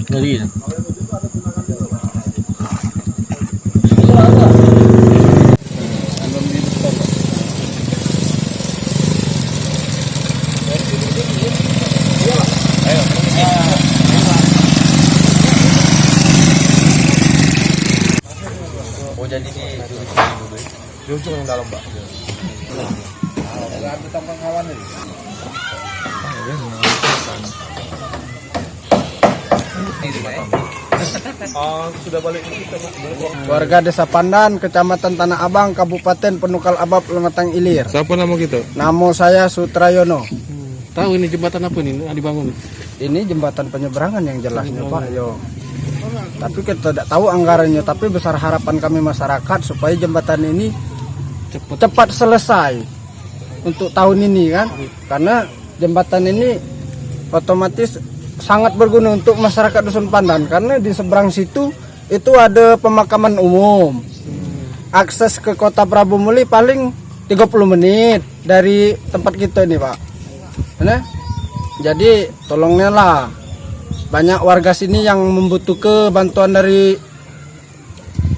Jadi Oh jadi di ujung yang dalam Pak. Ada tampang kawan ini. Sudah balik kita Pak. Warga Desa Pandan, Kecamatan Tanah Abang, Kabupaten Penukal Abab, Lematang Ilir. siapa nama kita? Nama saya Sutrayono. Tahu ini jembatan apa ini dibangun? Ini jembatan penyeberangan yang jelasnya Pak. Yo. Tapi kita tidak tahu anggarannya. Tapi besar harapan kami masyarakat supaya jembatan ini cepat selesai untuk tahun ini kan. Karena jembatan ini otomatis sangat berguna untuk masyarakat Dusun Pandan. Karena di seberang situ itu ada pemakaman umum. Akses ke Kota Prabu Muli paling 30 menit dari tempat kita ini Pak. Nah, jadi tolongnya lah. Banyak warga sini yang membutuhkan bantuan dari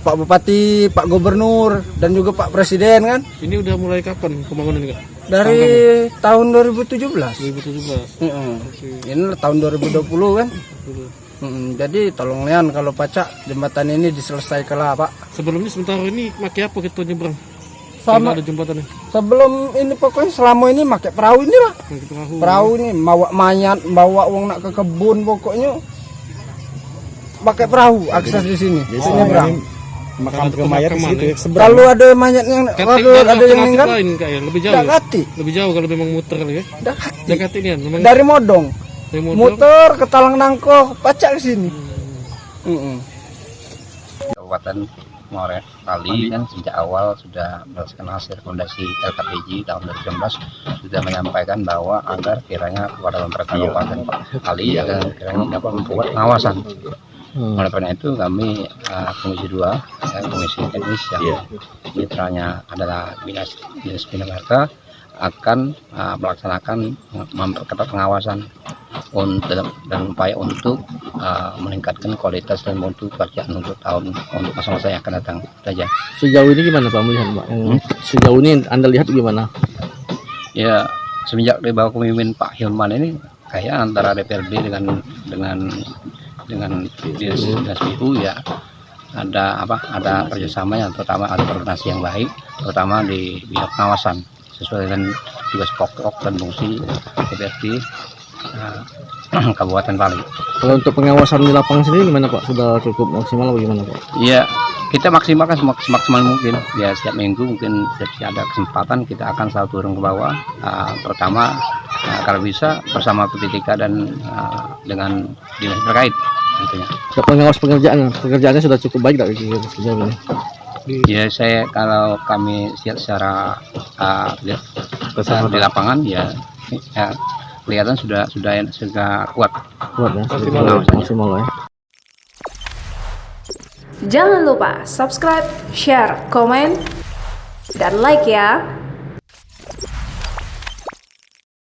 Pak Bupati, Pak Gubernur, dan juga Pak Presiden kan. Ini udah mulai kapan pembangunan ini Kak? Dari tahun 2017. 2017. Ini tahun 2020 kan. Jadi tolong lian kalau pacak jembatan ini diselesaikan lah Pak. Sebelumnya sementara ini pakai apa kita nyebrang? Sama ada jembatannya. sebelum ini pokoknya selama ini pakai perahu ini lah. Perahu ini bawa mayat, bawa uang nak ke kebun pokoknya pakai perahu akses di sini. Nyebrang. Makam ke mayat di situ ya. Kalau ada mayat yang ada yang meninggal, lebih jauh. Lebih jauh kalau memang muter kali ya. Dekat ini kan. Dari Modong. Muter ke Talang Nangko, pacak ke sini. Kabupaten Moret Bali kan sejak awal sudah melaksanakan hasil rekomendasi LKPJ tahun 2019 sudah menyampaikan bahwa agar kiranya kepada pemerintah Kabupaten Bali agar kiranya dapat membuat pengawasan. Oleh karena itu kami Komisi 2 Komisi Teknis yang mitranya adalah Dinas Bina Marga akan melaksanakan memperketat pengawasan dan upaya untuk meningkatkan kualitas dan mutu kerjaan untuk masa-masa yang akan datang saja. Sejauh ini gimana Pak melihat Pak? Sejauh ini Anda lihat gimana? Ya semenjak di bawah kepemimpinan Pak Hilman ini kayak antara DPRD dengan dinas PU ya ada kerjasama yang terutama ada koordinasi yang baik terutama di bidang pengawasan sesuai dengan tugas pokok dan fungsi DPRD Kabupaten Bali. Kalau untuk pengawasan di lapangan sendiri gimana Pak? Sudah cukup maksimal atau gimana Pak? Iya, kita maksimalkan semaksimal mungkin. Ya setiap minggu mungkin setiap ada kesempatan kita akan selalu turun ke bawah, terutama kalau bisa bersama PPTK dan dengan dinas terkait tentunya. Pengawas pekerjaannya sudah cukup baik tak sejauh ini? Ya kalau kami lihat secara di lapangan ya kelihatan sudah kuat ya, maksimal ya. Jangan lupa subscribe, share, komen, dan like ya.